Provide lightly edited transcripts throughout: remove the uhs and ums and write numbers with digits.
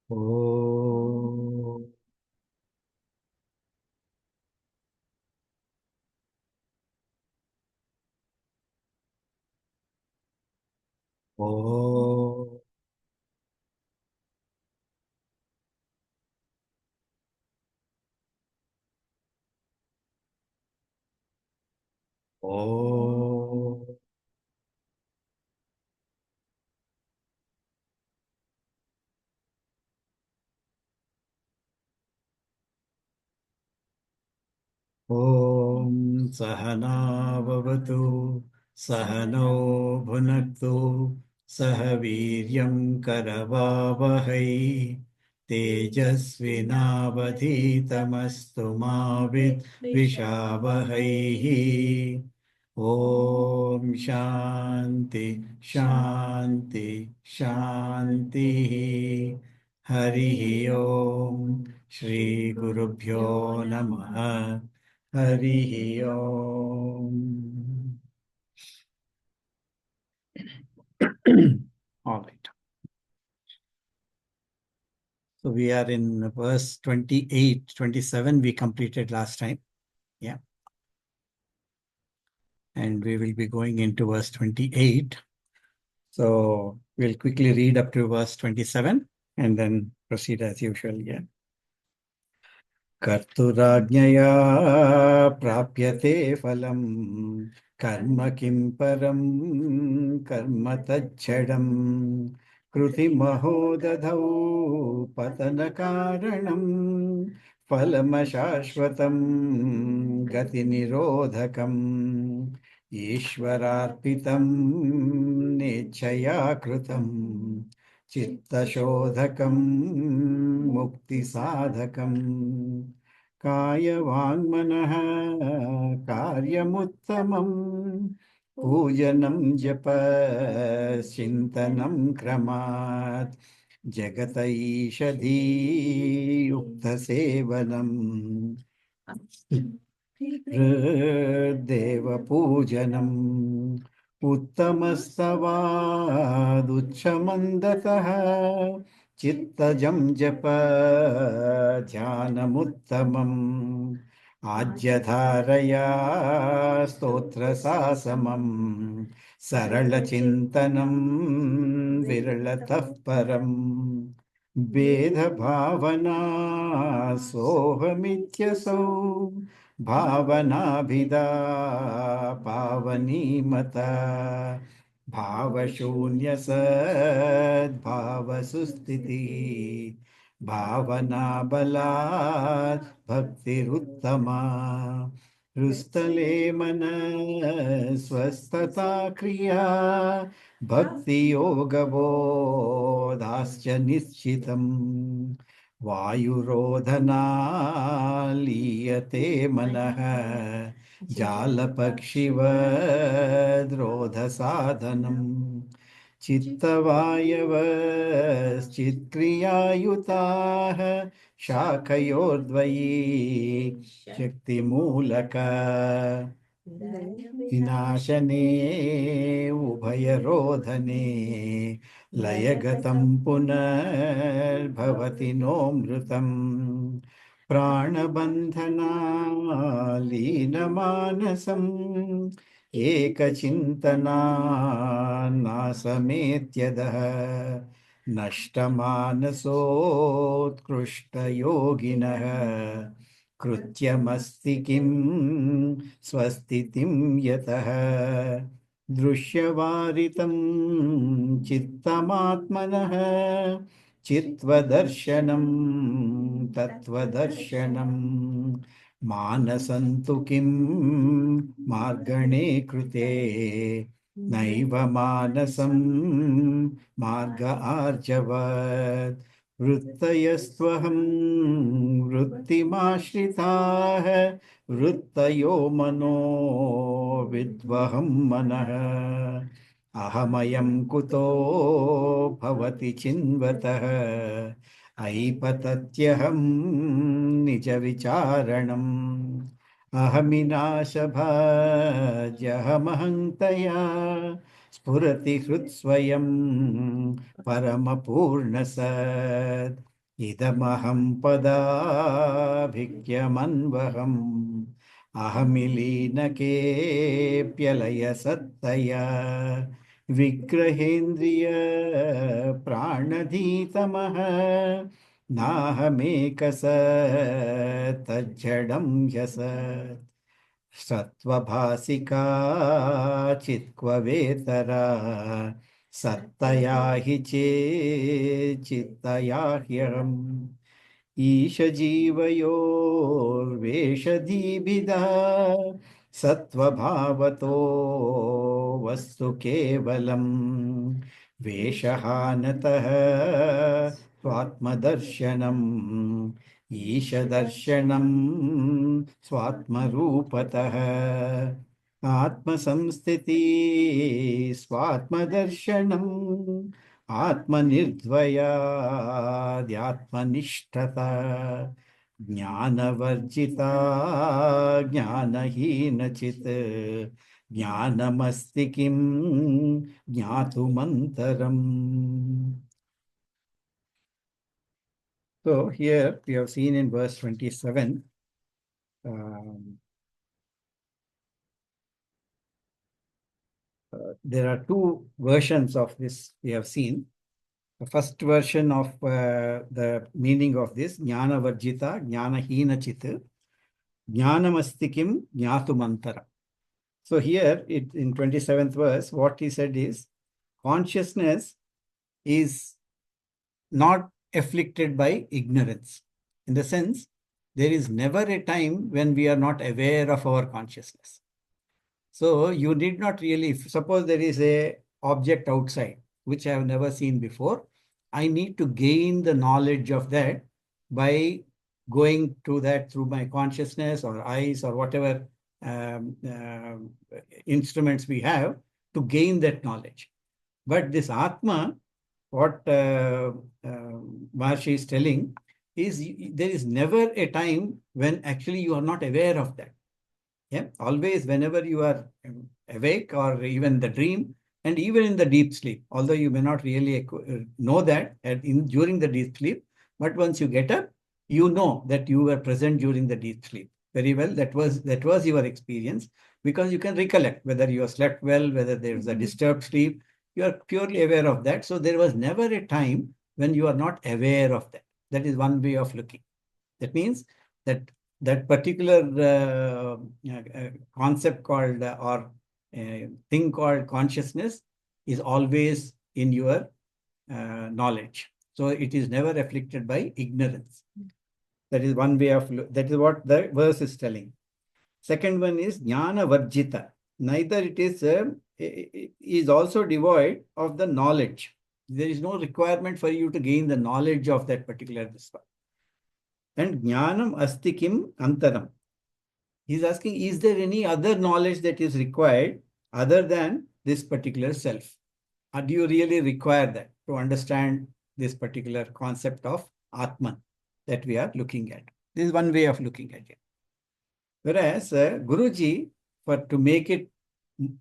Oh, oh, oh, ॐ सहना भवतु सहनौ भुनक्तु सह वीर्यं करवावहै तेजस्विनावधीतमस्तु मा विद्विषावहैः ॐ शान्ति शान्ति शान्तिः हरिः ॐ श्रीगुरुभ्यो नमः हरिः Om. All right. So we are in verse 28, 27. We completed last time. Yeah. And we will be going into verse 28. So we'll quickly read up to verse 27 and then proceed as usual. Yeah. कर्तुराज्ञया प्राप्यते फलम् कर्म किं परं कर्म तच्छडम् कृतिमहो दधौ पतनकारणम् फलमशाश्वतं गतिनिरोधकम् ईश्वरार्पितं नेच्छया कृतं चित्तशोधकं मुक्तिसाधकम् कायवाङ्मनः कार्यमुत्तमम् पूजनं जप चिन्तनं क्रमात् जगत ईषदीयुक्तसेवनम् देवपूजनम् उत्तमस्तवादुच्छमन्दतः चित्तजं जप ध्यानमुत्तमम् आज्यधारया स्तोत्रसासमम् सरलचिन्तनं विरलतः परम् भेदभावना सोऽहमित्यसौ भावनाभिदा पावनीमता भावशून्य सद्भावसुस्थितिः भावना बलात् भक्तिरुत्तमा हृस्थले मन स्वस्थता क्रिया भक्तियोगबोधाश्च निश्चितम् वायुरोधना लीयते मनः जालपक्षिवद्रोधसाधनम् चित्तवायवश्चित्क्रियायुताः शाखयोर्द्वयी शक्तिमूलक विनाशने उभयरोधने लयगतं पुनर्भवति नोऽमृतम् प्राणबन्धनालीनमानसम् एकचिन्तनान्नासमेत्यदः नष्टमानसोत्कृष्टयोगिनः कृत्यमस्ति किं स्वस्तितिं यतः दृश्यवारितं चित्तमात्मनः चित्वदर्शनं तत्वदर्शनं मानसन्तु किं मार्गणे कृते नैव मानसं मार्ग आर्जवत् वृत्तयस्त्वहं वृत्तिमाश्रिताः वृत्तयो मनो विद्वहं मनः अहमयं कुतो भवति चिन्वतः ऐपतत्यहं निजविचारणम् अहमिनाशभाजहमहङ्तया स्फुरति हृत्स्वयं परमपूर्णसत् idamaham padabhikyamannvaham ahamilinake pyalaya sattaya vigrahendriya pranadhitamaha nahamekasat yasat सत्वभासिका चित्क्ववेतरा सत्तया हि चित्तया ह्यहम् ईशजीवयोर्वेषधीभिदा सत्वभावतो वस्तु केवलम् वेषहानतः स्वात्मदर्शनम् ईशदर्शनम् स्वात्मरूपतः आत्मसंस्थिति स्वात्मदर्शनम् आत्मनिर्द्वयाद्यात्मनिष्ठता ज्ञानवर्जिता ज्ञानहीनचित् ज्ञानमस्ति किं ज्ञातुमन्तरम्. So here we have seen in verse 27, there are two versions of this we have seen. The first version of the meaning of this, Jnana Varjita, Jnana Hina Chit, Jnanamastikim Jnatumantara. So here in 27th verse, what he said is, consciousness is not afflicted by ignorance. In the sense, there is never a time when we are not aware of our consciousness. So you need not really, suppose there is a object outside, which I have never seen before. I need to gain the knowledge of that by going to that through my consciousness or eyes or whatever instruments we have to gain that knowledge. But this Atma, what Maharshi is telling, is there is never a time when actually you are not aware of that. Yeah, always whenever you are awake or even the dream and even in the deep sleep, although you may not really know that during the deep sleep, but once you get up, you know that you were present during the deep sleep. Very well, that was your experience, because you can recollect whether you have slept well, whether there was a disturbed sleep, you are purely aware of that. So there was never a time when you are not aware of that. That is one way of looking. That means that particular concept called or thing called consciousness is always in your knowledge. So it is never afflicted by ignorance. That is one way of, that is what the verse is telling. Second one is jnana varjita. Neither it is also devoid of the knowledge. There is no requirement for you to gain the knowledge of that particular this one. And jnanam asti kim antaram. He's asking, is there any other knowledge that is required other than this particular self? Or do you really require that to understand this particular concept of Atman that we are looking at? This is one way of looking at it. Whereas Guruji, to make it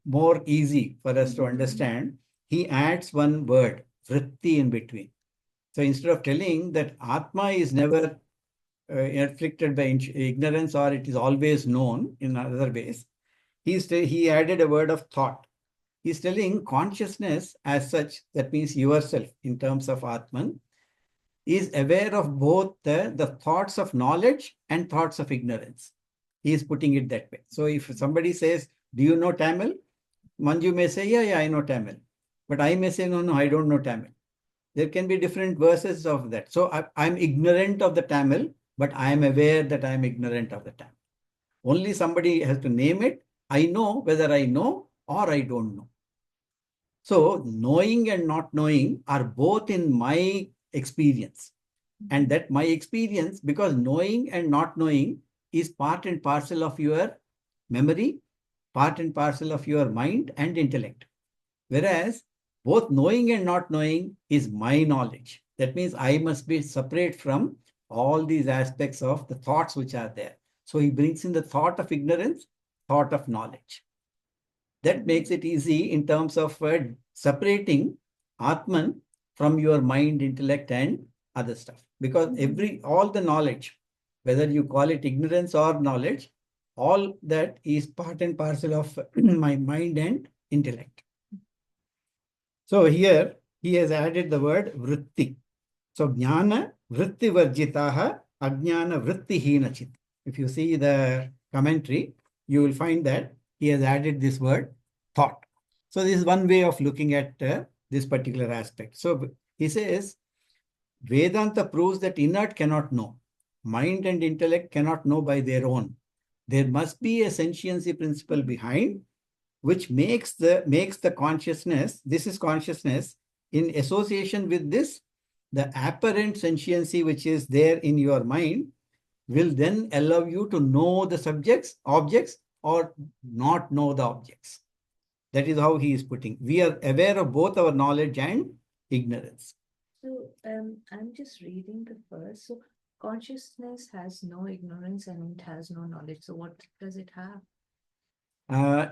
more easy for us to understand, he adds one word, vritti, in between. So instead of telling that Atma is never afflicted by ignorance or it is always known in other ways, he added a word of thought. He's telling consciousness as such, that means yourself in terms of Atman, is aware of both the thoughts of knowledge and thoughts of ignorance. He is putting it that way. So if somebody says, do you know Tamil? Manju may say, yeah, I know Tamil. But I may say, no, I don't know Tamil. There can be different verses of that. So I'm ignorant of the Tamil, but I am aware that I am ignorant of the Tamil. Only somebody has to name it. I know whether I know or I don't know. So knowing and not knowing are both in my experience. And that my experience, because knowing and not knowing is part and parcel of your memory, part and parcel of your mind and intellect. Whereas both knowing and not knowing is my knowledge. That means I must be separate from all these aspects of the thoughts which are there. So he brings in the thought of ignorance, thought of knowledge. That makes it easy in terms of separating Atman from your mind, intellect and other stuff. Because all the knowledge, whether you call it ignorance or knowledge, all that is part and parcel of my mind and intellect. So here he has added the word vritti. So jnana vritti varjitaha ajnana vritti hinachit. If you see the commentary, you will find that he has added this word thought. So this is one way of looking at this particular aspect. So he says, Vedanta proves that inert cannot know. Mind and intellect cannot know by their own. There must be a sentiency principle behind, which makes the consciousness, this is consciousness, in association with this, the apparent sentiency which is there in your mind will then allow you to know the objects, or not know the objects. That is how he is putting. We are aware of both our knowledge and ignorance. So I'm just reading the verse. So consciousness has no ignorance and it has no knowledge. So what does it have?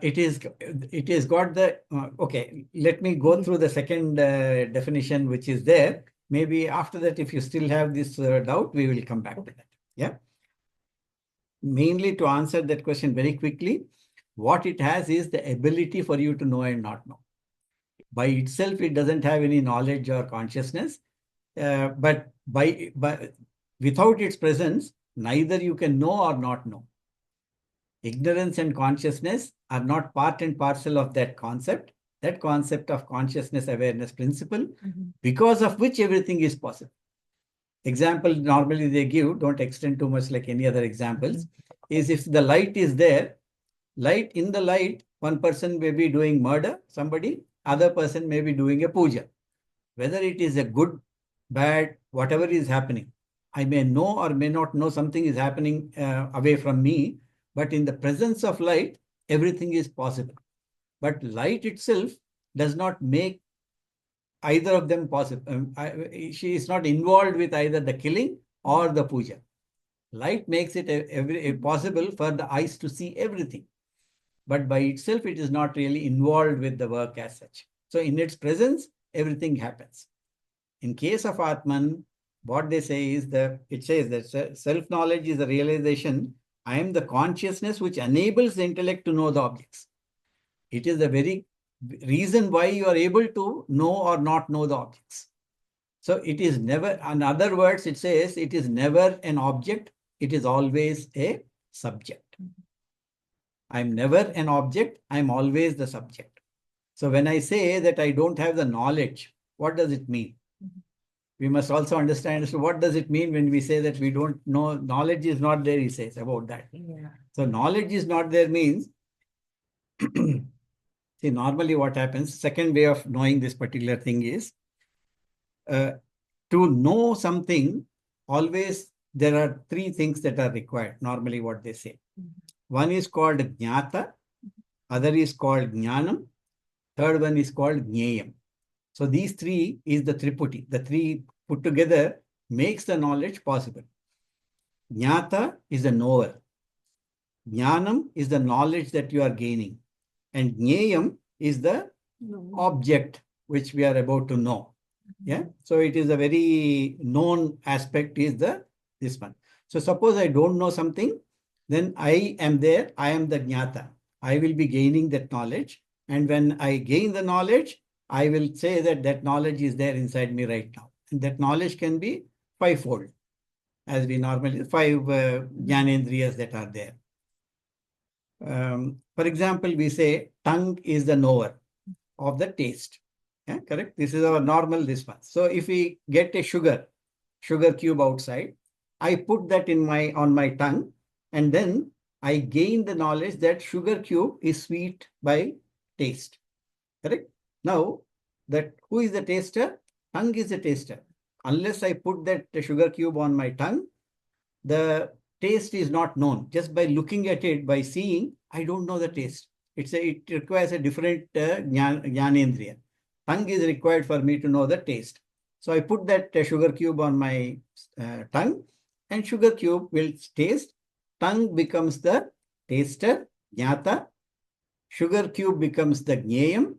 It is got the okay. Let me go through the second definition which is there. Maybe after that, if you still have this doubt, we will come back to that. Yeah. Mainly to answer that question very quickly, what it has is the ability for you to know and not know. By itself, it doesn't have any knowledge or consciousness, but without its presence, neither you can know or not know. Ignorance and consciousness are not part and parcel of that concept of consciousness awareness principle, because of which everything is possible. Example normally they give, don't extend too much like any other examples, is if the light is there, in the light, one person may be doing murder, somebody, other person may be doing a puja. Whether it is a good, bad, whatever is happening, I may know or may not know something is happening away from me, but in the presence of light, everything is possible. But light itself does not make either of them possible. She is not involved with either the killing or the puja. Light makes it possible for the eyes to see everything. But by itself, it is not really involved with the work as such. So in its presence, everything happens. In case of Atman, what they say is it says that self-knowledge is the realization, I am the consciousness which enables the intellect to know the objects. It is the very reason why you are able to know or not know the objects. So it is never, in other words, it says it is never an object, it is always a subject. I'm never an object, I'm always the subject. So when I say that I don't have the knowledge, what does it mean? We must also understand, so what does it mean when we say that we don't know, knowledge is not there, he says about that. Yeah. So knowledge is not there means, see, normally what happens, second way of knowing this particular thing is, to know something, always there are three things that are required, normally what they say. One is called jnata, other is called jnanam, third one is called jneyam. So these three is the triputi. The three put together makes the knowledge possible. Jnata is the knower. Jnanam is the knowledge that you are gaining. And jneyam is the object which we are about to know. Yeah. So it is a very known aspect is this one. So suppose I don't know something, then I am there, I am the jnata. I will be gaining that knowledge. And when I gain the knowledge, I will say that knowledge is there inside me right now. And that knowledge can be fivefold, as we normally, five jnanendriyas that are there. For example, we say tongue is the knower of the taste. Yeah, correct? This is our normal response. So if we get a sugar cube outside, I put that on my tongue, and then I gain the knowledge that sugar cube is sweet by taste. Correct? Now, who is the taster? Tongue is the taster. Unless I put that sugar cube on my tongue, the taste is not known. Just by looking at it, by seeing, I don't know the taste. It requires a different jnanendriya. Tongue is required for me to know the taste. So I put that sugar cube on my tongue, and sugar cube will taste. Tongue becomes the taster, jnata. Sugar cube becomes the jneyam,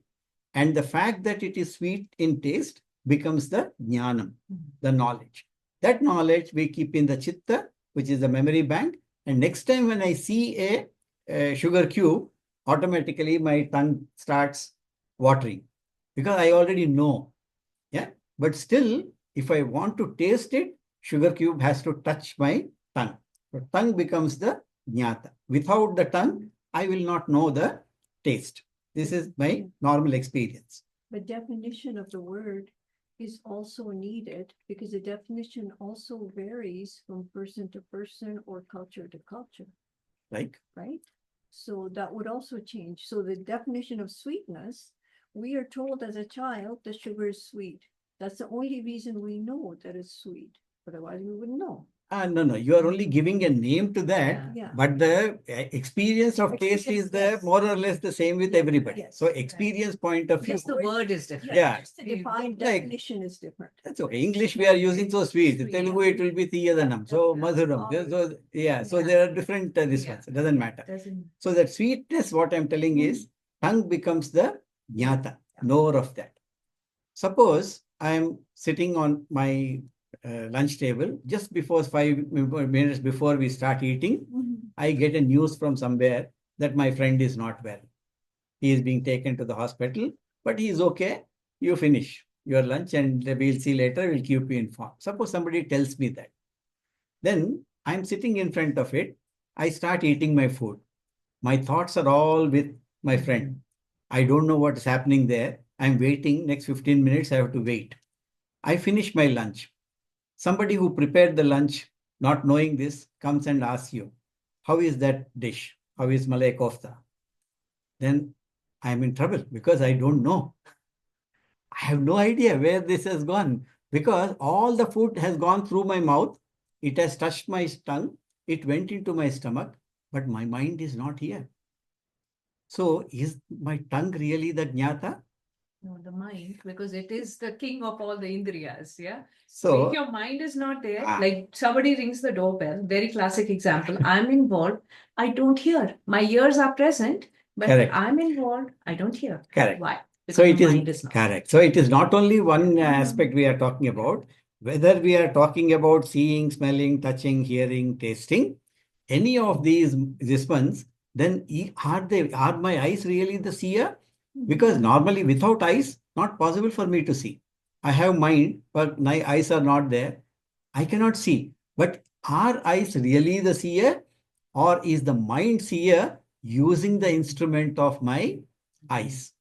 and the fact that it is sweet in taste becomes the jnanam, the knowledge. That knowledge we keep in the chitta, which is the memory bank. And next time when I see a sugar cube, automatically my tongue starts watering because I already know. Yeah. But still, if I want to taste it, sugar cube has to touch my tongue. So tongue becomes the jnata. Without the tongue, I will not know the taste. This is my normal experience. The definition of the word is also needed because the definition also varies from person to person or culture to culture, Like, right? So that would also change. So the definition of sweetness, we are told as a child that sugar is sweet. That's the only reason we know that it's sweet. Otherwise, we wouldn't know. no, you are only giving a name to that, Yeah. but the experience of taste is Experience, yes. more or less the same with Yeah, everybody. yes, So experience point of view, Just the word is different. Yeah. Just the defined Like- definition is different. that's okay. English we are using so sweet. Sweet, Telugu yeah. it will be Thiyadanam. So Yeah. Madhuram. So yeah. So Yeah. there are different this Yeah. ones. It doesn't matter. Doesn't. So that sweetness, what I'm telling is, tongue becomes the jnata, knower of that. Suppose I am sitting on my lunch table just before 5 minutes before we start eating. I get a news from somewhere that my friend is not well. He is being taken to the hospital, but he is okay. You finish your lunch and we'll see later. We'll keep you informed. Suppose somebody tells me that. Then I'm sitting in front of it. I start eating my food. My thoughts are all with my friend. I don't know what is happening there. I'm waiting. Next 15 minutes, I have to wait. I finish my lunch. Somebody who prepared the lunch, not knowing this, comes and asks you, how is that dish? How is Malay kofta? Then I'm in trouble because I don't know. I have no idea where this has gone because all the food has gone through my mouth. It has touched my tongue. It went into my stomach, but my mind is not here. So is my tongue really the jnata? No, the mind, because it is the king of all the indriyas, yeah. So So if your mind is not there, Ah. like somebody rings the doorbell, very classic example. I'm involved, I don't hear. My ears are present, but Correct. I'm involved, I don't hear. Correct. Why? So Because it my mind is not. correct. So it is not only one aspect we are talking about, whether we are talking about seeing, smelling, touching, hearing, tasting, any of these ones, then are my eyes really the seer? Because normally without eyes, not possible for me to see. I have mind, but my eyes are not there. I cannot see. But are eyes really the seer? Or is the mind seer using the instrument of my eyes?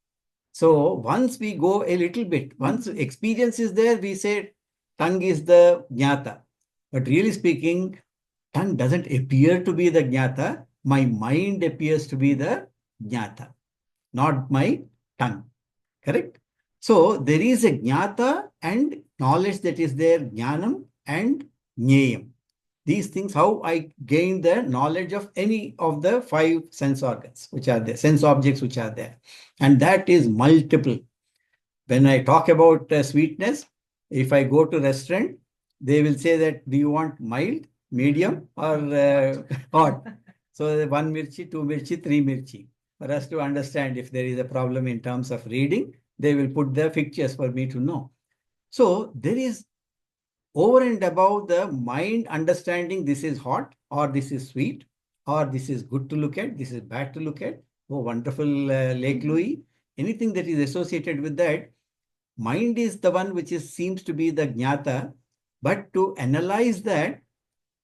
So once we go a little bit, once experience is there, we say tongue is the jnata. But really speaking, tongue doesn't appear to be the jnata. My mind appears to be the jnata, not my tongue. Correct? So there is a jnata and knowledge that is there, jnanam and jneyam. These things, how I gain the knowledge of any of the 5 sense organs which are there, sense objects which are there. And that is multiple. When I talk about sweetness, if I go to restaurant, they will say that, do you want mild, medium or hot? So 1 mirchi, 2 mirchi, 3 mirchi. For us to understand if there is a problem in terms of reading, they will put the pictures for me to know. So there is over and above the mind understanding this is hot or this is sweet or this is good to look at, this is bad to look at. Oh, wonderful Lake Louis. Anything that is associated with that, mind is the one which seems to be the jnata. But to analyze that,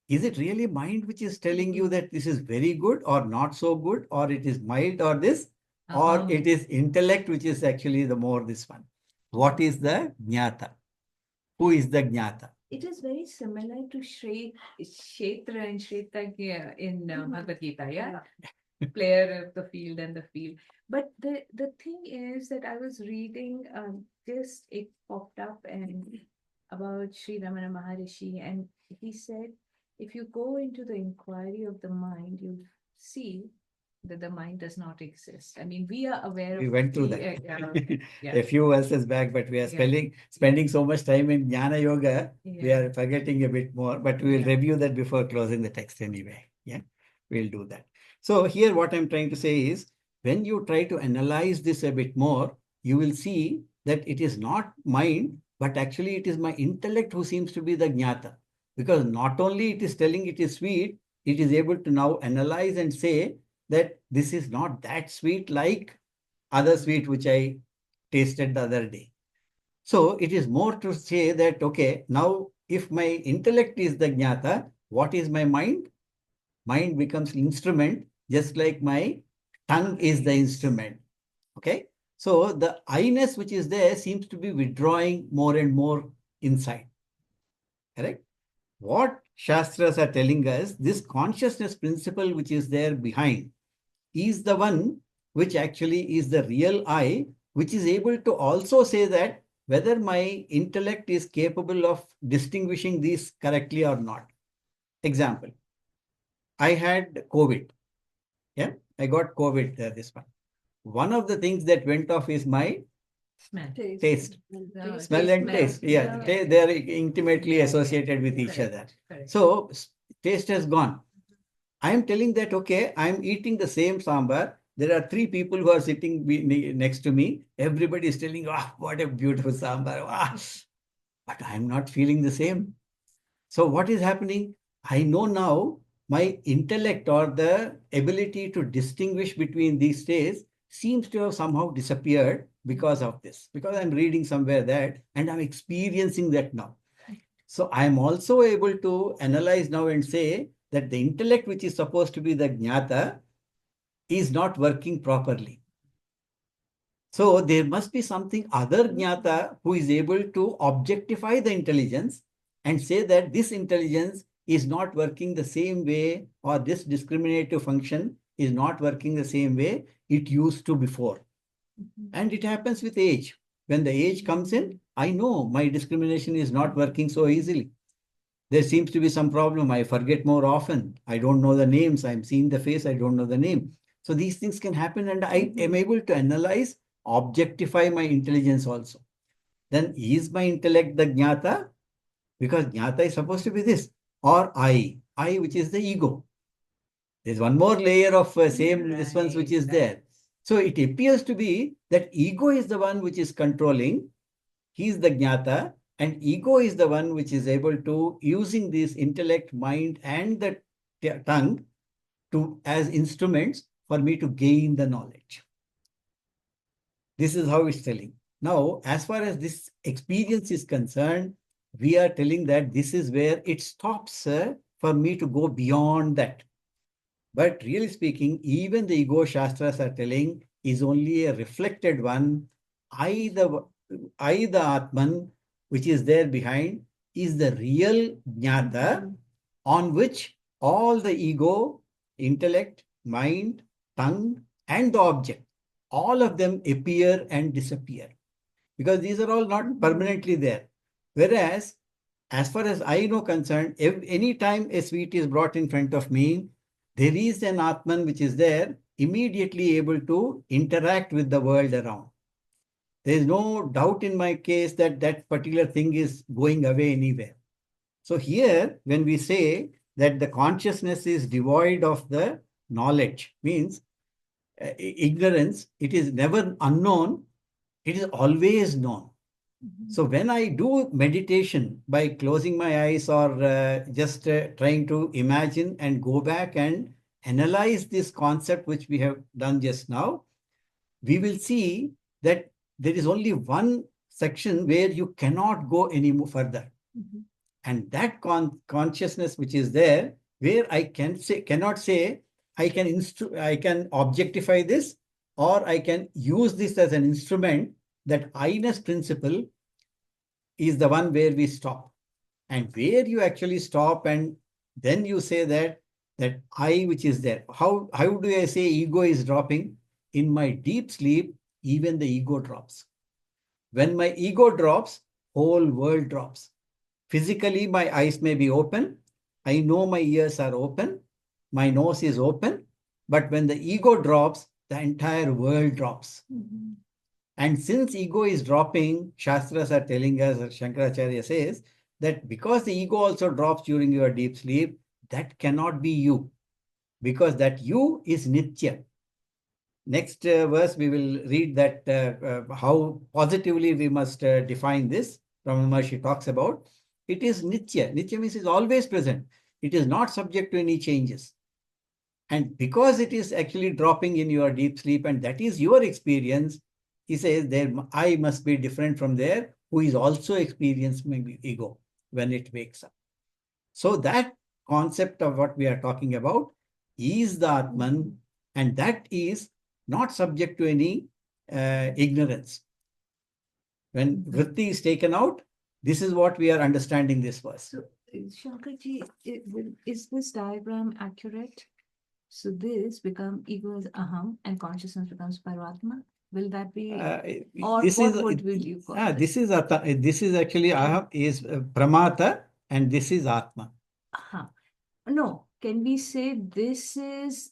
is it really mind which is telling you that this is very good or not so good, or it is mild or this, or it is intellect which is actually the more this one? What is the jnata? Who is the jnata? It is very similar to Kshetra and Shretagya in Bhagavad Gita, yeah? Player of the field and the field. But the thing is that I was reading, just it popped up and about Sri Ramana Maharishi, and he said, if you go into the inquiry of the mind, you see that the mind does not exist. I mean, we are aware We of went through that a few verses back, but we are spending so much time in Jnana Yoga, we are forgetting a bit more, but we will review that before closing the text anyway. Yeah, we'll do that. So here what I'm trying to say is, when you try to analyze this a bit more, you will see that it is not mind, but actually it is my intellect who seems to be the jnata. Because not only it is telling it is sweet, it is able to now analyze and say that this is not that sweet like other sweet which I tasted the other day. So it is more to say that, okay, now if my intellect is the jnata, what is my mind? Mind becomes instrument, just like my tongue is the instrument. Okay. So the I-ness which is there seems to be withdrawing more and more inside. Correct? What Shastras are telling us, this consciousness principle which is there behind is the one which actually is the real I, which is able to also say that whether my intellect is capable of distinguishing these correctly or not. Example, I had COVID. Yeah, I got COVID this one. One of the things that went off is my Smell. taste. No, Smell and taste. Yeah, they are intimately Yeah, associated with each correct, other. correct. So taste has gone. I am telling that, okay, I am eating the same sambar. There are three people who are sitting next to me. Everybody is telling, ah, what a beautiful sambar. Ah. But I am not feeling the same. So what is happening? I know now my intellect or the ability to distinguish between these states seems to have somehow disappeared because of this. Because I'm reading somewhere that and I'm experiencing that now. So I'm also able to analyze now and say that the intellect, which is supposed to be the jnata, is not working properly. So there must be something other jnata who is able to objectify the intelligence and say that this intelligence is not working the same way, or this discriminative function is not working the same way it used to before. And it happens with age. When the age comes in, I know my discrimination is not working so easily. There seems to be some problem. I forget more often. I don't know the names. I'm seeing the face. I don't know the name. So these things can happen, and I am able to analyze, objectify my intelligence also. Then is my intellect the jnata? Because jnata is supposed to be this. Or I which is the ego. There's one more layer of same response which is there. So it appears to be that ego is the one which is controlling. He is the jnata, and ego is the one which is able to using this intellect, mind, and the tongue to as instruments for me to gain the knowledge. This is how it's telling. Now, as far as this experience is concerned, we are telling that this is where it stops for me to go beyond that. But really speaking, even the ego Shastras are telling is only a reflected one. I, the Atman, which is there behind, is the real Jnata on which all the ego, intellect, mind, tongue, and the object, all of them appear and disappear. Because these are all not permanently there. Whereas, as far as I know concerned, any time a sweet is brought in front of me, there is an Atman which is there, immediately able to interact with the world around. There is no doubt in my case that that particular thing is going away anywhere. So here, when we say that the consciousness is devoid of the knowledge, means ignorance, it is never unknown, it is always known. So when I do meditation by closing my eyes or just trying to imagine and go back and analyze this concept which we have done just now, we will see that there is only one section where you cannot go any more further. And that consciousness which is there, where I cannot say I can objectify this, or I can use this as an instrument. That I-ness principle is the one where we stop, and where you actually stop, and then you say that I which is there. How do I say ego is dropping? In my deep sleep, even the ego drops. When my ego drops, whole world drops. Physically, my eyes may be open. I know my ears are open. My nose is open. But when the ego drops, the entire world drops. And since ego is dropping, Shastras are telling us, Shankaracharya says, that because the ego also drops during your deep sleep, that cannot be you. Because that you is Nitya. Next verse, we will read that how positively we must define this. Brahma Maharshi talks about. It is Nitya. Nitya means it's always present. It is not subject to any changes. And because it is actually dropping in your deep sleep, and that is your experience, he says there I must be different from there, who is also experiencing ego when it wakes up. So that concept of what we are talking about is the Atman, and that is not subject to any ignorance. When vritti is taken out, this is what we are understanding this verse. So, Shankarji, is this diagram accurate? So this become ego as aham and consciousness becomes Paramatma. Will that be, or This what is would will you call this is this is actually aham is pramata, and this is atma. No, can we say this is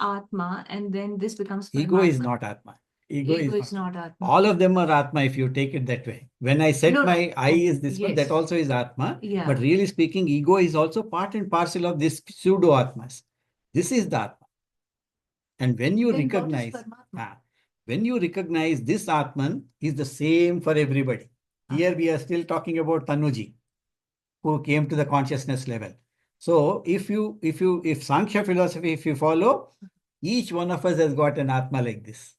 Atma and then this becomes Ego is Paramatma? not atma. Ego is not Atma. All of them are atma if you take it that way. When I said No, no. my I is this one, that Yes. also is atma. Yeah. But really speaking, ego is also part and parcel of this pseudo atmas. This is the atma. And when you Then what is recognize, Paramatma? when you recognize this atman is the same for everybody. Here we are still talking about Tanuji, who came to the consciousness level. So if Sankhya philosophy, if you follow, each one of us has got an atma like this.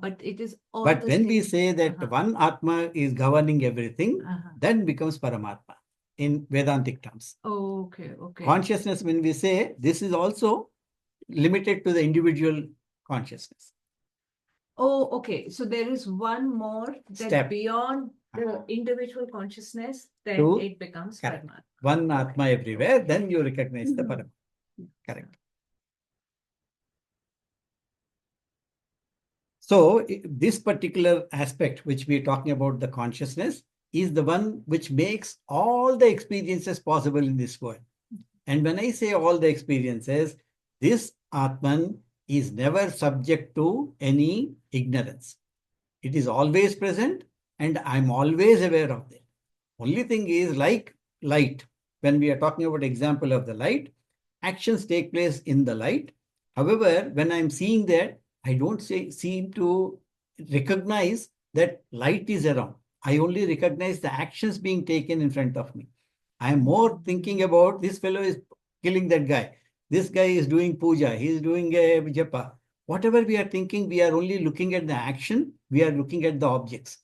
But it is all But the when we same. say that one atma is governing everything, then becomes Paramatma in Vedantic terms. Okay. Consciousness, when we say, this is also limited to the individual consciousness. Oh, okay. So there is one more that Step. beyond the individual consciousness, then To- it becomes Correct. Paramatma. One atma everywhere, then you recognize the Paramatma. Correct. So this particular aspect which we are talking about, the consciousness, is the one which makes all the experiences possible in this world. And when I say all the experiences, this Atman is never subject to any ignorance. It is always present, and I'm always aware of it. Only thing is, like light, when we are talking about example of the light, actions take place in the light. However, when I'm seeing that, I don't seem to recognize that light is around. I only recognize the actions being taken in front of me. I am more thinking about this fellow is killing that guy. This guy is doing puja. He is doing a japa. Whatever we are thinking, we are only looking at the action. We are looking at the objects.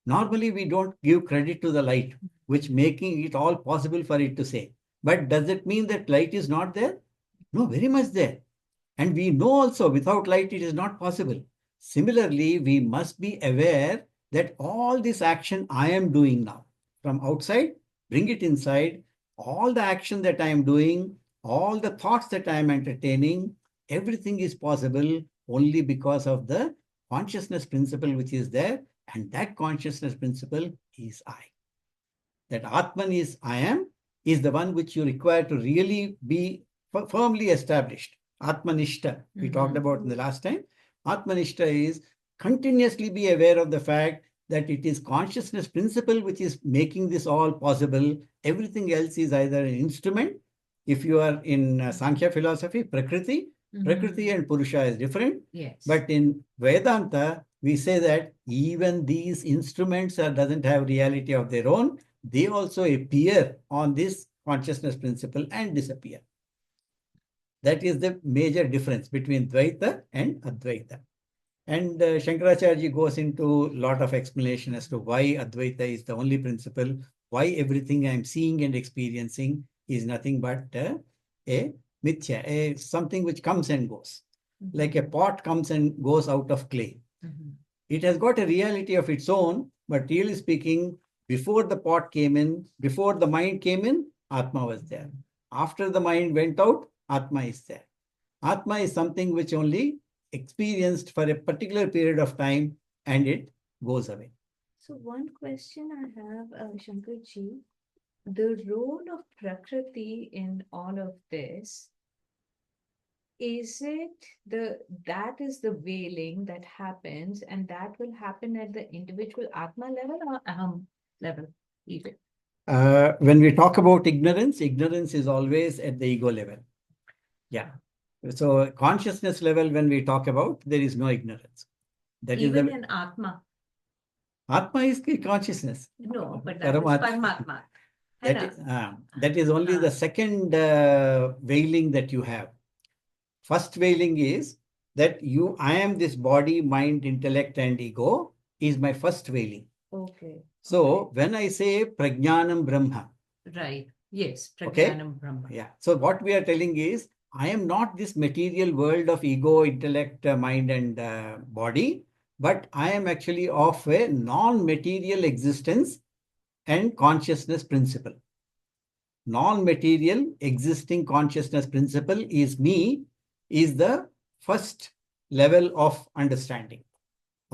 Normally, we don't give credit to the light, which making it all possible for it to say. But does it mean that light is not there? No, very much there. And we know also without light it is not possible. Similarly, we must be aware that all this action I am doing now from outside, bring it inside, all the action that I am doing, all the thoughts that I am entertaining, everything is possible only because of the consciousness principle which is there, and that consciousness principle is I. That Atman is I am is the one which you require to really be firmly established. Atmanishta, we talked about in the last time. Atmanishta is continuously be aware of the fact that it is consciousness principle which is making this all possible. Everything else is either an instrument. If you are in Sankhya philosophy, Prakriti and Purusha is different. Yes. But in Vedanta, we say that even these instruments doesn't have reality of their own. They also appear on this consciousness principle and disappear. That is the major difference between Dvaita and Advaita. And Shankaracharya goes into a lot of explanation as to why Advaita is the only principle, why everything I'm seeing and experiencing is nothing but a mithya, something which comes and goes. Like a pot comes and goes out of clay. It has got a reality of its own, but really speaking, before the pot came in, before the mind came in, Atma was there. After the mind went out, Atma is there. Atma is something which only experienced for a particular period of time and it goes away. So one question I have, Shankarji, the role of Prakriti in all of this, is it that is the veiling that happens and that will happen at the individual Atma level or Aham level even? When we talk about ignorance, ignorance is always at the ego level. Yeah. So consciousness level, when we talk about, there is no ignorance. That even is in Atma. Atma is consciousness. No, but that is Paramatma. That is only the second veiling that you have. First veiling is that I am this body, mind, intellect, and ego is my first veiling. Okay. So when I say Prajnanam Brahma. Right. Yes. Okay. Prajnanam Brahma. Yeah. So what we are telling is, I am not this material world of ego, intellect, mind, and body, but I am actually of a non-material existence and consciousness principle. Non-material existing consciousness principle is me, is the first level of understanding.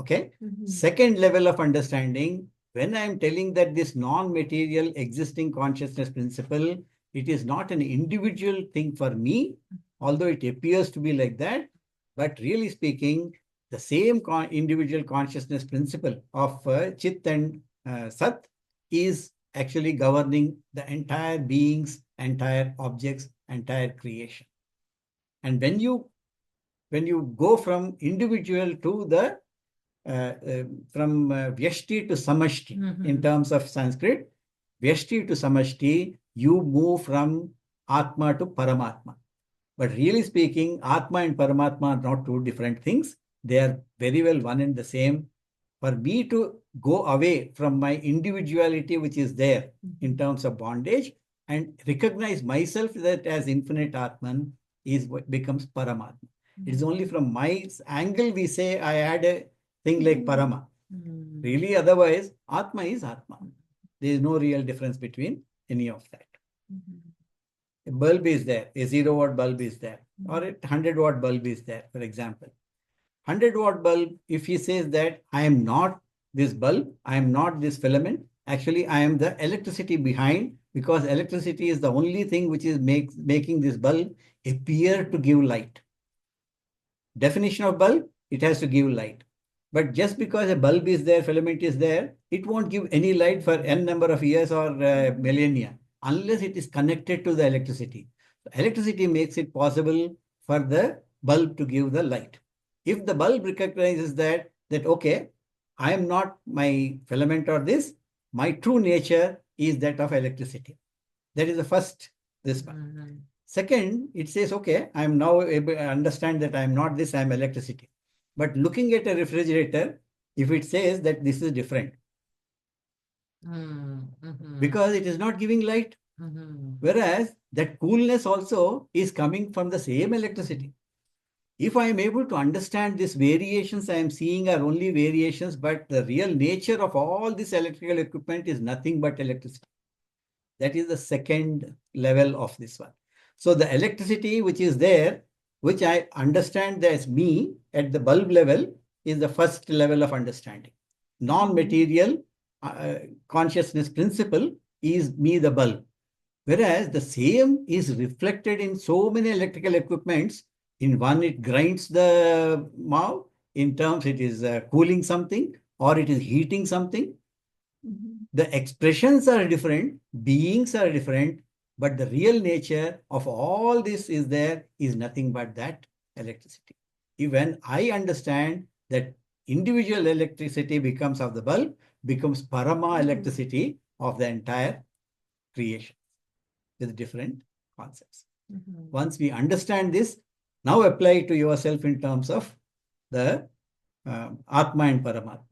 Okay. Second level of understanding, when I am telling that this non-material existing consciousness principle, it is not an individual thing for me, although it appears to be like that, but really speaking, the same individual consciousness principle of Chit and Sat is actually governing the entire beings, entire objects, entire creation. And when you go from individual to the from Vyashti to Samashti in terms of Sanskrit, Vyashti to Samashti, you move from Atma to Paramatma. But really speaking, Atma and Paramatma are not two different things. They are very well one and the same. For me to go away from my individuality, which is there in terms of bondage, and recognize myself that as infinite Atman is what becomes Paramatma. It is only from my angle we say I add a thing like Parama. Really, otherwise, Atma is Atma. There is no real difference between any of that. A bulb is there, a 0-watt bulb is there, or a 100-watt bulb is there, for example. 100-watt bulb, if he says that I am not this bulb, I am not this filament, actually I am the electricity behind, because electricity is the only thing which is making this bulb appear to give light. Definition of bulb, it has to give light. But just because a bulb is there, filament is there, it won't give any light for n number of years or millennia, unless it is connected to the electricity. So electricity makes it possible for the bulb to give the light. If the bulb recognizes that okay, I am not my filament or this, my true nature is that of electricity. That is the first, this one. Second, it says, okay, I am now able to understand that I am not this, I am electricity. But looking at a refrigerator, if it says that this is different, because it is not giving light, whereas that coolness also is coming from the same electricity. If I am able to understand these variations I am seeing are only variations, but the real nature of all this electrical equipment is nothing but electricity. That is the second level of this one. So the electricity which is there, which I understand as me at the bulb level, is the first level of understanding. Non-material consciousness principle is me, the bulb. Whereas the same is reflected in so many electrical equipments. In one, it grinds the mouse. In terms, it is cooling something, or it is heating something. The expressions are different, beings are different, but the real nature of all this is nothing but that electricity. When I understand that individual electricity becomes of the bulb, becomes Parama electricity of the entire creation with different concepts. Once we understand this, now apply it to yourself in terms of the Atma and Paramatma.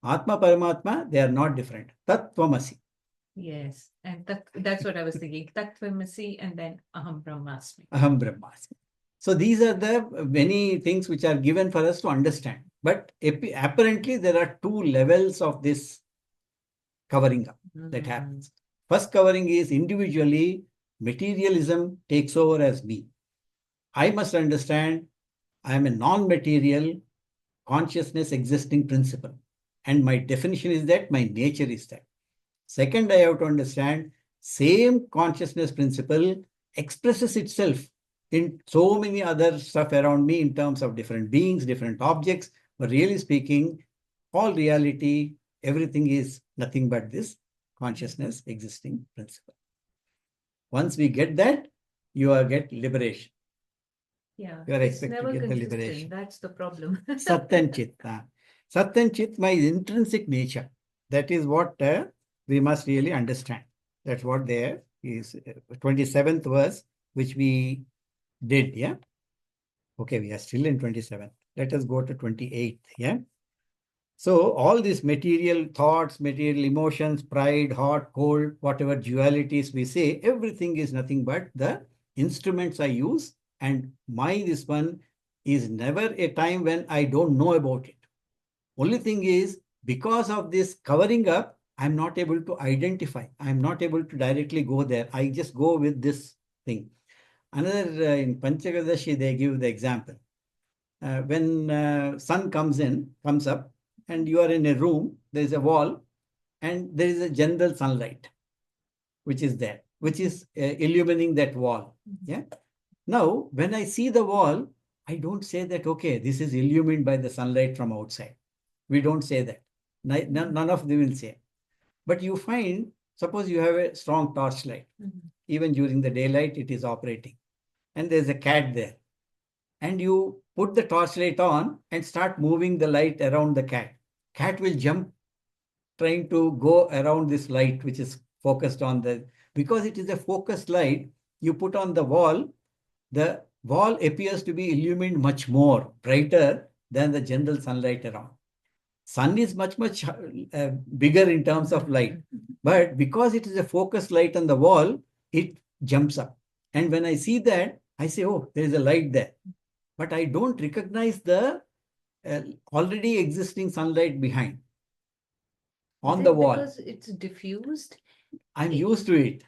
Atma, Paramatma, they are not different. Tat Tvamasi. Yes, and that's what I was thinking. Tat Tvamasi and then Aham Brahmasmi. Aham Brahmasmi. So these are the many things which are given for us to understand. But apparently there are two levels of this covering up that happens. First covering is individually, materialism takes over as me. I must understand I am a non-material consciousness existing principle. And my definition is that, my nature is that. Second, I have to understand same consciousness principle expresses itself in so many other stuff around me in terms of different beings, different objects. But really speaking, all reality, everything is nothing but this consciousness existing principle. Once we get that, you will get liberation. Yeah, You are it's expected never to get the consistent. liberation. That's the problem. Sat and Chit. Sat and Chit, my intrinsic nature. That is what we must really understand. That's what there is. 27th verse, which we did, yeah? Okay, we are still in 27th. Let us go to 28th, yeah? So all these material thoughts, material emotions, pride, hot, cold, whatever dualities we say, everything is nothing but the instruments I use. And this one is never a time when I don't know about it. Only thing is, because of this covering up, I'm not able to identify. I'm not able to directly go there. I just go with this thing. Another, in Panchagadashi, they give the example. When sun comes up, and you are in a room, there is a wall, and there is a general sunlight, which is there, which is illumining that wall. Yeah. Now, when I see the wall, I don't say that, okay, this is illumined by the sunlight from outside. We don't say that. None of them will say. But you find, suppose you have a strong torchlight, even during the daylight, it is operating, and there's a cat there. And you put the torchlight on and start moving the light around the cat. Cat will jump trying to go around this light, which is focused on because it is a focused light you put on the wall appears to be illumined much more brighter than the general sunlight around. Sun is much bigger in terms of light, but because it is a focused light on the wall, it jumps up. And when I see that, I say, oh, there is a light there. But I don't recognize the already existing sunlight behind on the wall. Because it's diffused. I'm used to it.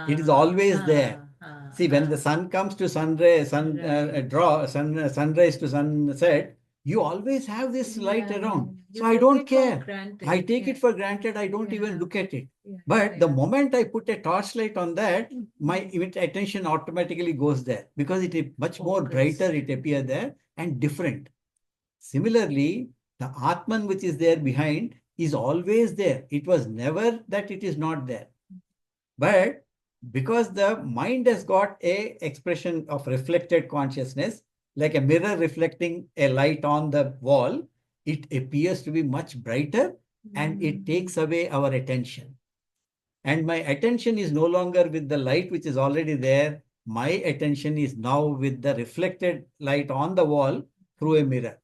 It is always there. See, when the sun comes to sunrise, sunrise to sunset, you always have this light around. So I don't care. I take it for granted. I don't even look at it. But the moment I put a torchlight on that, my attention automatically goes there because it is much more brighter. It appears there and different. Similarly, the Atman which is there behind is always there. It was never that it is not there. But because the mind has got a expression of reflected consciousness, like a mirror reflecting a light on the wall, it appears to be much brighter and it takes away our attention. And my attention is no longer with the light which is already there. My attention is now with the reflected light on the wall through a mirror.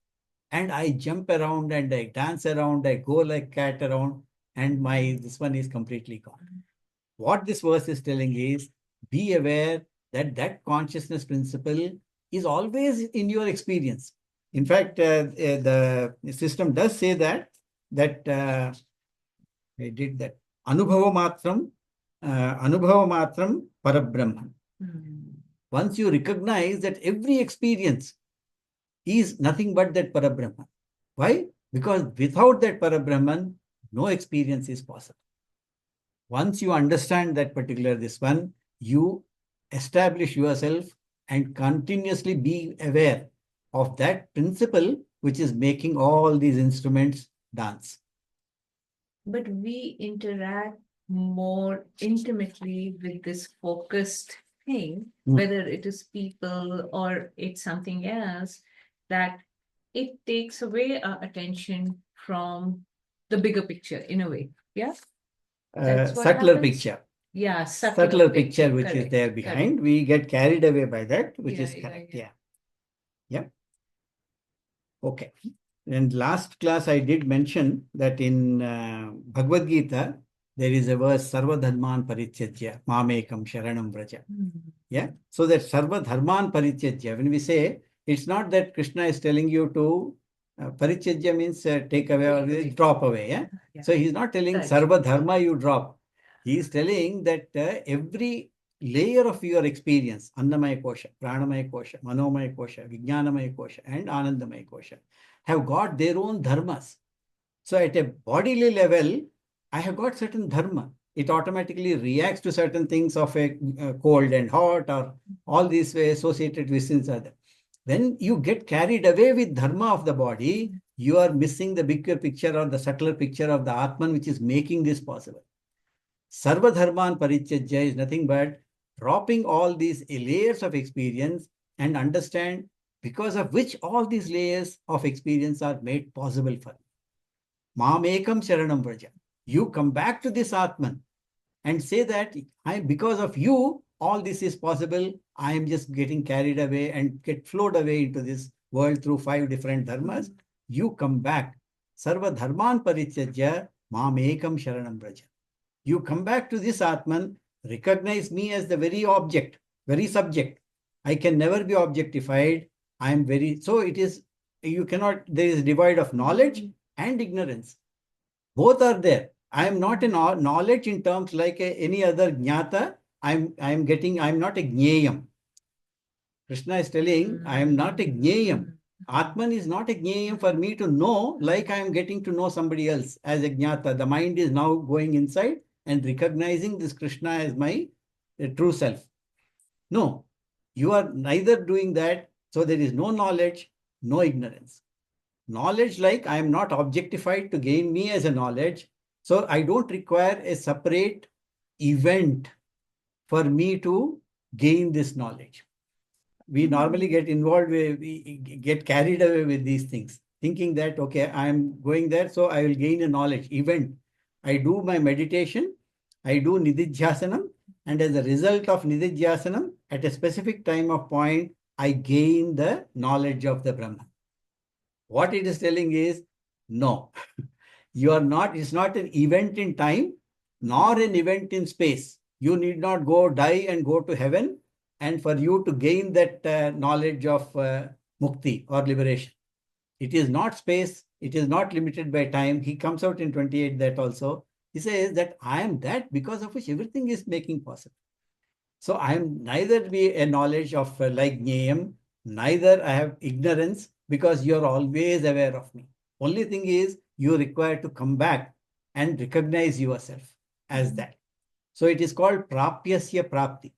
And I jump around and I dance around, I go like cat around, and this one is completely gone. What this verse is telling is, be aware that that consciousness principle is always in your experience. In fact, the system does say that I did that. Anubhava matram parabrahman. Once you recognize that every experience is nothing but that Parabrahman. Why? Because without that Parabrahman, no experience is possible. Once you understand that particular this one, you establish yourself and continuously be aware of that principle which is making all these instruments dance. But we interact more intimately with this focused thing, whether it is people or it's something else, that it takes away our attention from the bigger picture in a way. Yeah. Subtler picture. Yeah, subtler picture which is there behind. Correct. We get carried away by that, which is correct. Yeah. Okay. And last class I did mention that in Bhagavad Gita, there is a verse, Sarva Dharman Parityajya, Mamekam Sharanam Vraja. Yeah. So that Sarva Dharman Parityajya, when we say, it's not that Krishna is telling you to, Parityajya means take away or drop away. Yeah. So he's not telling Sarva Dharma you drop. He is telling that every layer of your experience, Annamaya Kosha, Pranamaya Kosha, Manomaya Kosha, Vijnanamaya Kosha, and Anandamaya Kosha, have got their own dharmas. So at a bodily level, I have got certain dharma. It automatically reacts to certain things of a cold and hot or all these associated visions are there. When you get carried away with dharma of the body, you are missing the bigger picture or the subtler picture of the Atman which is making this possible. Sarva Dharman Parityajya is nothing but dropping all these layers of experience and understand because of which all these layers of experience are made possible for me. Mam ekam sharanam vraja. You come back to this Atman and say that because of you, all this is possible. I am just getting carried away and get flowed away into this world through 5 different dharmas. You come back. Sarva dharman parityajya mam ekam sharanam vraja. You come back to this Atman, recognize me as the very object, very subject. I can never be objectified. I am so it is, you cannot, there is a divide of knowledge and ignorance. Both are there. I am not in knowledge in terms like any other jnata. I'm not a jneyam. Krishna is telling, I am not a jneyam. Atman is not a jneyam for me to know like I am getting to know somebody else as a jnata. The mind is now going inside and recognizing this Krishna as my true self. No, you are neither doing that. So there is no knowledge, no ignorance. Knowledge like I am not objectified to gain me as a knowledge. So I don't require a separate event for me to gain this knowledge. We normally get involved, we get carried away with these things, thinking that, okay, I am going there, so I will gain a knowledge event. I do my meditation, I do nididhyasanam, and as a result of nididhyasanam, at a specific time of point, I gain the knowledge of the Brahman. What it is telling is, no, you are not, it's not an event in time, nor an event in space. You need not go die and go to heaven, and for you to gain that knowledge of mukti or liberation. It is not space, it is not limited by time. He comes out in 28 that also. He says that I am that because of which everything is making possible. So I am neither be a knowledge of like Jnayam, neither I have ignorance because you are always aware of me. Only thing is you require to come back and recognize yourself as that. So it is called prapyasya prapti.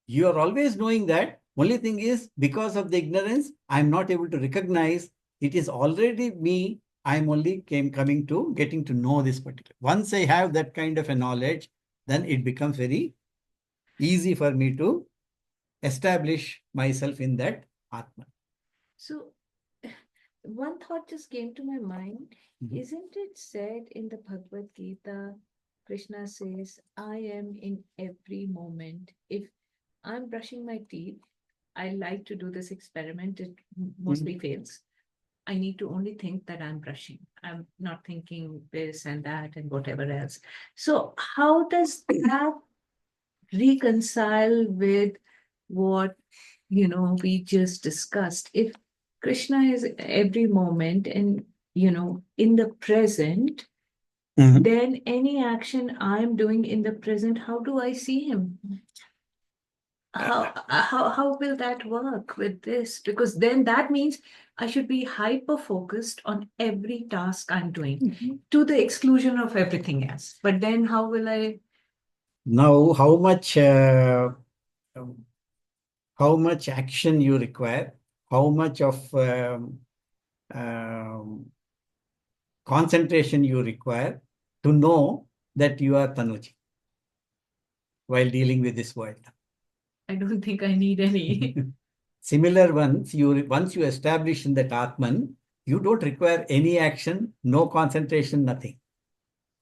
You are always knowing that. Only thing is, because of the ignorance, I am not able to recognize it is already me. I am only coming to getting to know this particular. Once I have that kind of a knowledge, then it becomes very easy for me to establish myself in that Atman. So, one thought just came to my mind. Isn't it said in the Bhagavad Gita, Krishna says, I am in every moment. If I'm brushing my teeth, I like to do this experiment. It mostly fails. I need to only think that I'm brushing. I'm not thinking this and that and whatever else. So how does that reconcile with what, we just discussed? If Krishna is every moment and, in the present, then any action I'm doing in the present, how do I see him? How will that work with this? Because then that means I should be hyper focused on every task I'm doing to the exclusion of everything else. But then how will I? Now, how much action you require, how much of concentration you require to know that you are Tanuji while dealing with this world. I don't think I need any. Similar once you establish in that Atman, you don't require any action, no concentration, nothing.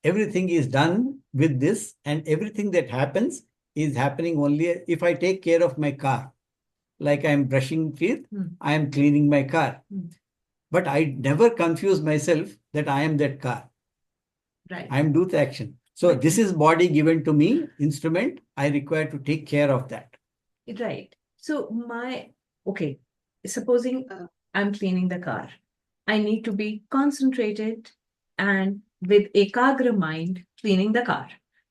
Everything is done with this, and everything that happens is happening only if I take care of my car. Like I am brushing teeth, I am cleaning my car. But I never confuse myself that I am that car. Right. I am do the action. So this is body given to me, instrument. I require to take care of that. Right. So supposing I'm cleaning the car, I need to be concentrated and with ekagra mind cleaning the car.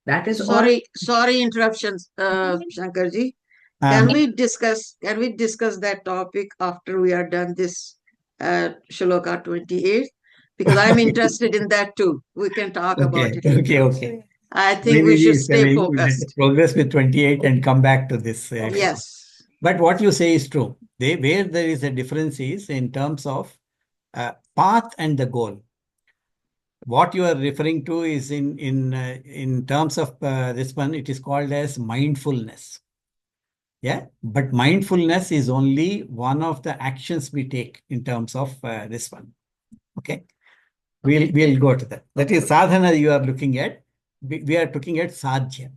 That is sorry interruptions, Shankarji. Can we discuss that topic after we are done this Shloka 28? Because I'm interested in that too. We can talk about it. Okay. I think we should stay focused. Progress with 28 and come back to this. Yes. But what you say is true. Where there is a difference is in terms of path and the goal. What you are referring to is in terms of this one, it is called as mindfulness. Yeah, but mindfulness is only one of the actions we take in terms of this one. Okay, we'll go to that. That is sadhana you are looking at. We are looking at sadhya.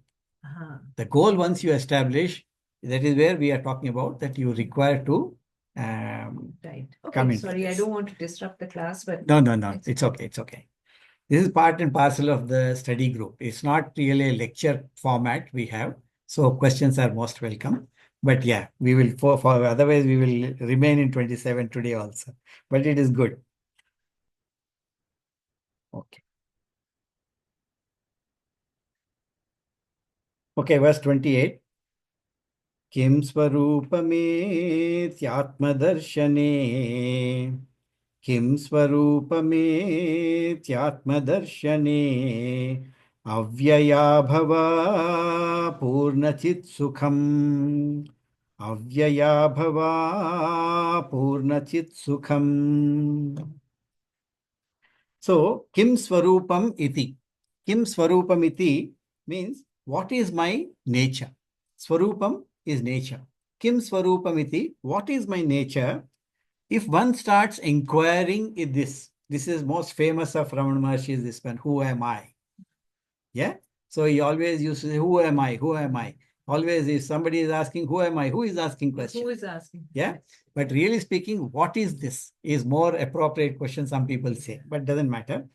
The goal once you establish, that is where we are talking about that you require to Right. come Okay, into sorry, I this. don't want to disrupt the class, but No, it's okay. It's okay. This is part and parcel of the study group. It's not really a lecture format we have. So questions are most welcome. But yeah, we will, for otherwise we will remain in 27 today also. But it is good. Okay. Okay, verse 28. Kim swarupame किं स्वरूपमेत्यात्मदर्शने अव्यया भवा पूर्णचित्सुखम् अव्यया भवा पूर्णचित्सुखम्. So, Kim Swarupam iti. Kim Swarupam iti means what is my nature? Swarupam is nature. Kim Swarupam iti, what is my nature? If one starts inquiring in this is most famous of Ramana Maharshi, is this one, who am I? Yeah. So he always used to say, who am I? Who am I? Always, if somebody is asking, who am I? Who is asking question? who is asking? Yeah. But really speaking, what is this? Is more appropriate question, some people say, but doesn't matter.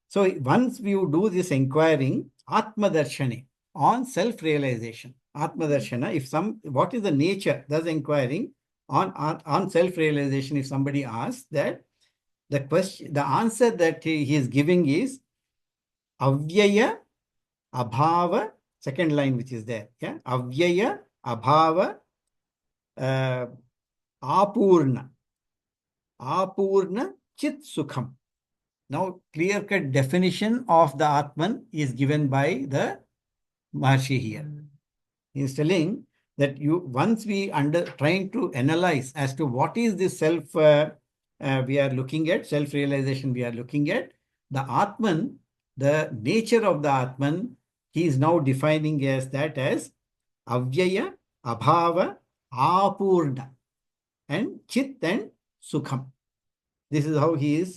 So once you do this inquiring, Atma Darshani, on self-realization, Atma Darshana, if what is the nature, thus inquiring on self-realization, if somebody asks that, the answer that he is giving is Avyaya Abhava, second line which is there. Yeah, Avyaya Abhava Apurna Chit Sukham. Now, clear-cut definition of the Atman is given by the Maharshi here. He is telling that once we trying to analyze as to what is this self we are looking at, self-realization we are looking at, the Atman, the nature of the Atman, he is now defining as Avyaya, Abhava, Apurna, and Chit and Sukham. This is how he is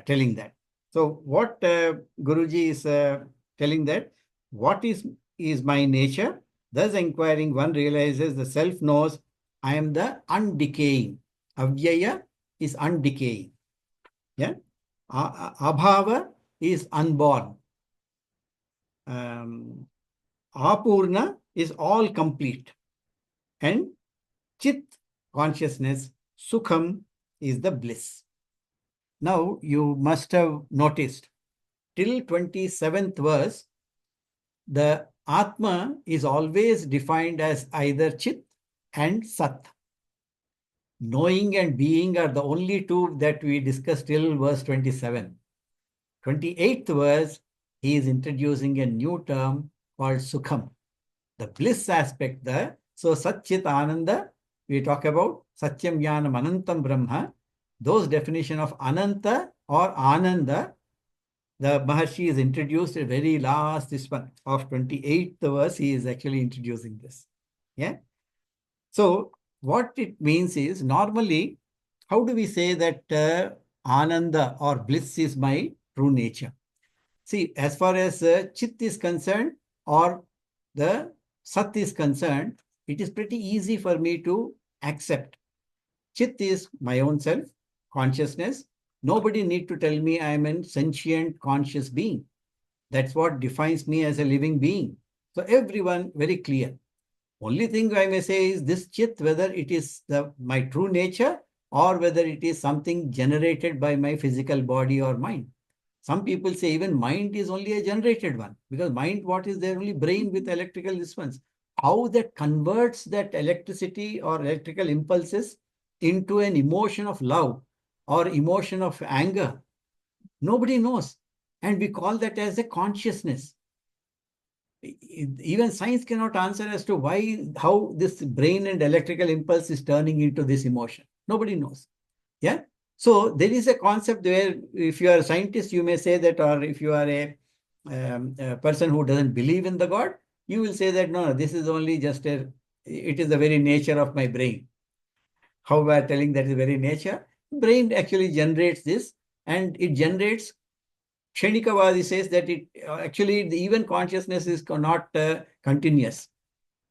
telling that. So what Guruji is telling that, what is my nature? Thus inquiring, one realizes the self knows I am the undecaying. Avyaya is undecaying. Yeah. Abhava is unborn. Apurna is all complete. And Chit, consciousness, Sukham is the bliss. Now, you must have noticed, till 27th verse, the Atma is always defined as either Chit and Sat. Knowing and being are the only two that we discussed till verse 27. 28th verse, he is introducing a new term called Sukham. The bliss aspect, so Sat Chit Ananda, we talk about Satyam Jnanam Anantam Brahma. Those definition of Ananta or Ananda, the Maharshi is introduced at very last, this one of 28th verse, he is actually introducing this. Yeah. So what it means is, normally, how do we say that Ananda or bliss is my true nature? See, as far as Chit is concerned or the Sat is concerned, it is pretty easy for me to accept. Chit is my own self, consciousness. Nobody need to tell me I am a sentient conscious being. That's what defines me as a living being. So everyone very clear. Only thing I may say is this Chit, whether it is my true nature or whether it is something generated by my physical body or mind. Some people say even mind is only a generated one, because mind, what is there? Only brain with electrical response. How that converts that electricity or electrical impulses into an emotion of love or emotion of anger, nobody knows. And we call that as a consciousness. Even science cannot answer as to how this brain and electrical impulse is turning into this emotion. Nobody knows. Yeah. So there is a concept where if you are a scientist, you may say that, or if you are a person who doesn't believe in the God, you will say that, no, this is only just a it is the very nature of my brain. How we are telling that is very nature. Brain actually generates this, and it generates. Kshenikavadi says that it actually the even consciousness is not continuous.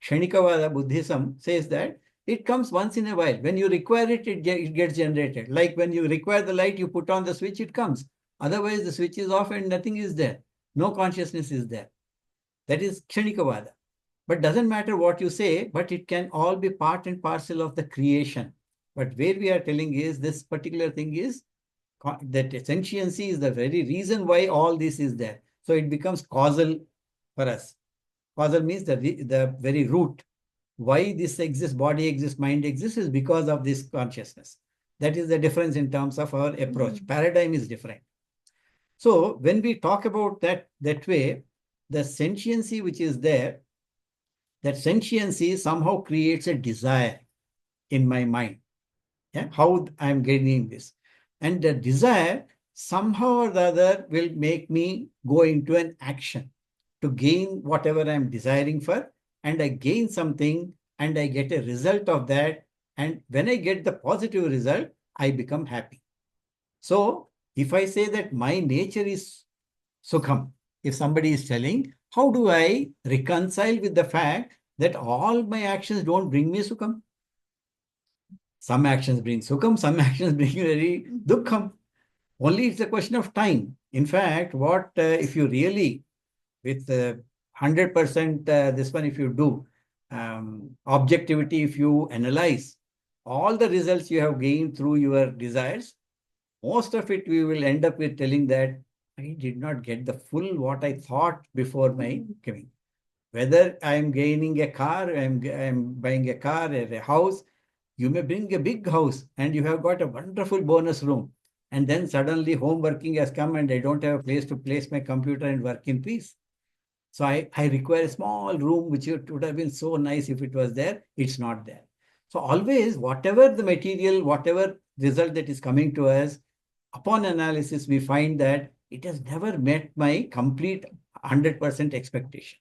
Kshenikavada Buddhism says that it comes once in a while. When you require it, it gets generated. Like when you require the light, you put on the switch, it comes. Otherwise, the switch is off and nothing is there. No consciousness is there. That is Kshenikavada. But doesn't matter what you say, but it can all be part and parcel of the creation. But where we are telling is this particular thing is that sentiency is the very reason why all this is there. So it becomes causal for us. Causal means the very root. Why this exists, body exists, mind exists is because of this consciousness. That is the difference in terms of our approach. Paradigm is different. So when we talk about that way, the sentiency which is there, that sentiency somehow creates a desire in my mind. Yeah? How I'm getting this. And the desire somehow or the other will make me go into an action to gain whatever I'm desiring for, and I gain something and I get a result of that. And when I get the positive result, I become happy. So if I say that my nature is Sukham, if somebody is telling, how do I reconcile with the fact that all my actions don't bring me Sukham? Some actions bring Sukham, some actions bring very Dukkham. Only it's a question of time. In fact, what if you really, with 100% this one, if you do objectivity, if you analyze all the results you have gained through your desires, most of it we will end up with telling that I did not get the full what I thought before my giving. Whether I am gaining a car, I am buying a car, a house, you may bring a big house and you have got a wonderful bonus room. And then suddenly home working has come and I don't have a place to place my computer and work in peace. So I require a small room, which would have been so nice if it was there. It's not there. So always, whatever the material, whatever result that is coming to us, upon analysis, we find that it has never met my complete 100% expectation.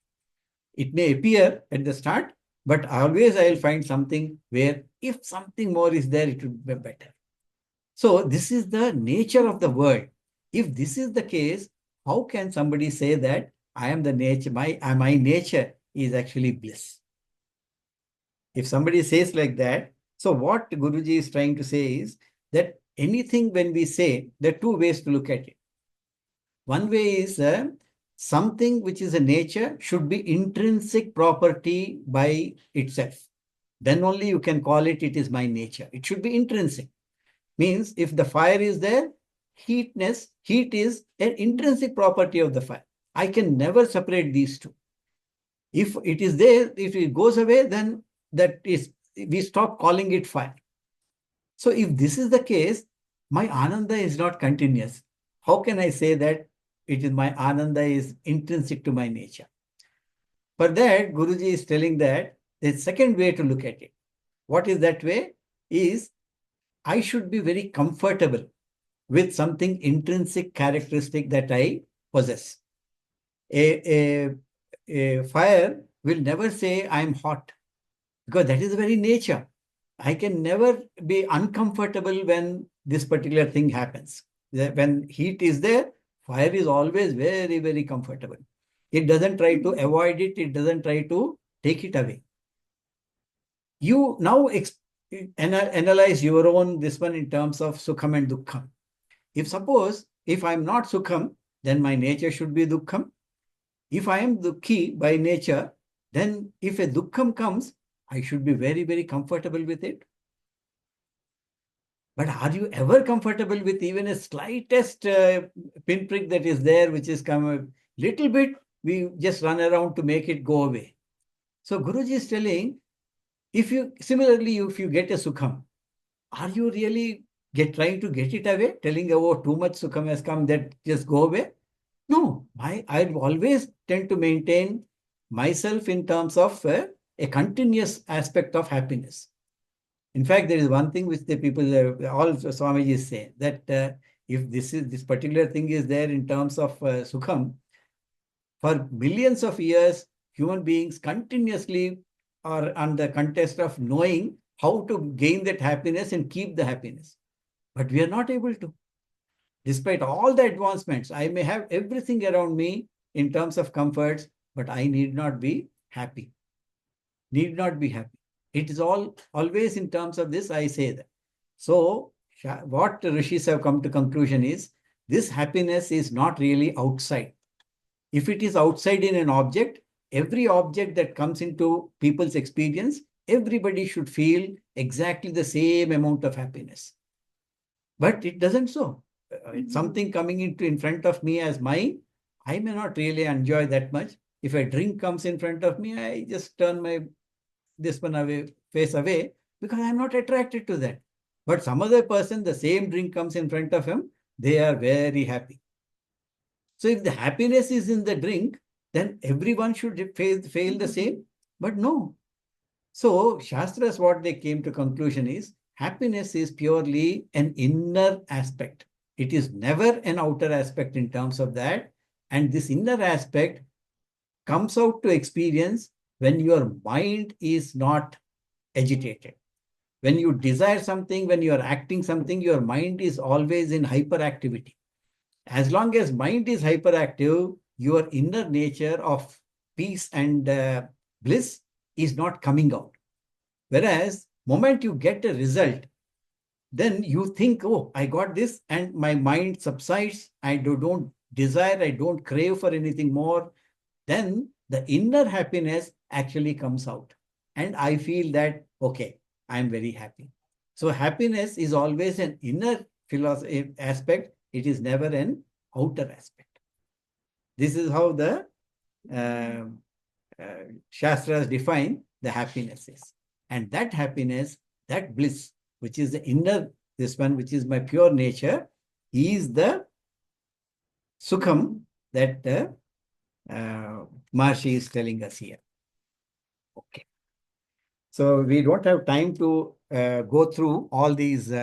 It may appear at the start, but always I will find something where if something more is there, it would be better. So this is the nature of the world. If this is the case, how can somebody say that I am the nature, my nature is actually bliss? If somebody says like that, so what Guruji is trying to say is that anything when we say, there are two ways to look at it. One way is something which is a nature should be intrinsic property by itself. Then only you can call it is my nature. It should be intrinsic. Means if the fire is there, heat is an intrinsic property of the fire. I can never separate these two. If it is there, if it goes away, then we stop calling it fire. So if this is the case, my ananda is not continuous. How can I say that it is my ananda is intrinsic to my nature? For that, Guruji is telling that the second way to look at it. What is that way? Is I should be very comfortable with something intrinsic characteristic that I possess. A fire will never say I'm hot, because that is the very nature. I can never be uncomfortable when this particular thing happens. When heat is there, fire is always very, very comfortable. It doesn't try to avoid it. It doesn't try to take it away. You now analyze your own this one in terms of Sukham and Dukkham. If I'm not Sukham, then my nature should be Dukkham. If I am Dukhi by nature, then if a Dukkham comes, I should be very, very comfortable with it. But are you ever comfortable with even a slightest pinprick that is there, which is come a little bit, we just run around to make it go away. So Guruji is telling, if you get a Sukham, are you really trying to get it away? Telling, oh, too much Sukham has come, that just go away? No, I always tend to maintain myself in terms of a continuous aspect of happiness. In fact, there is one thing which the people, all Swamijis say, that if this particular thing is there in terms of Sukham, for millions of years, human beings continuously are on the contest of knowing how to gain that happiness and keep the happiness. But we are not able to. Despite all the advancements, I may have everything around me in terms of comforts, but I need not be happy. Need not be happy. It is all always in terms of this, I say that. So, what rishis have come to conclusion is this happiness is not really outside. If it is outside in an object, every object that comes into people's experience, everybody should feel exactly the same amount of happiness. But it doesn't so. It's something coming in front of me as mine, I may not really enjoy that much. If a drink comes in front of me, I just turn my this one away, face away, because I'm not attracted to that. But some other person, the same drink comes in front of him, they are very happy. So if the happiness is in the drink, then everyone should fail the same. But no. So Shastras, what they came to conclusion is happiness is purely an inner aspect. It is never an outer aspect in terms of that. And this inner aspect comes out to experience when your mind is not agitated. When you desire something, when you are acting something, your mind is always in hyperactivity. As long as mind is hyperactive, your inner nature of peace and bliss is not coming out. Whereas, moment you get a result, then you think, oh, I got this, and my mind subsides. I don't desire, I don't crave for anything more. Then the inner happiness actually comes out. And I feel that, okay, I'm very happy. So happiness is always an inner philosophy aspect. It is never an outer aspect. This is how the Shastras define the happiness is. And that happiness, that bliss, which is the inner, this one, which is my pure nature, is the sukham that Maharshi is telling us here. Okay. So we don't have time to go through all these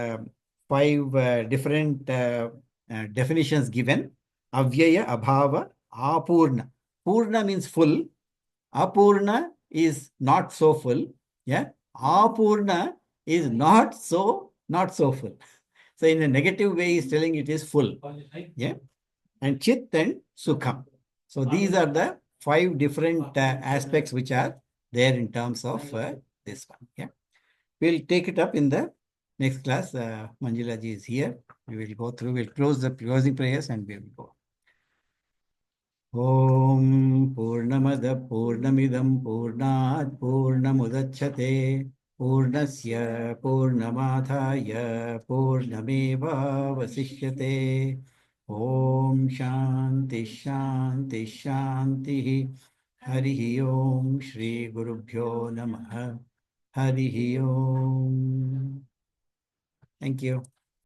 five different definitions given. Avyaya, Abhava, Apurna. Purna means full. Apurna is not so full. Yeah. Apurna is not so full. So in a negative way, he's telling it is full. Yeah. And Chit and Sukham. So these are the five different aspects which are there in terms of this one. Yeah. We'll take it up in the next class. Manjula ji is here. We will go through, we'll close the closing prayers and we will go. Om Purnamada Purnamidam Purnat Purnamudachyate Purnasya Purnamadhaya Purnameva Vasishyate Om Shanti Shanti Shanti Harihi Om Shri Gurubhyo Namaha Harihi Om. Thank you.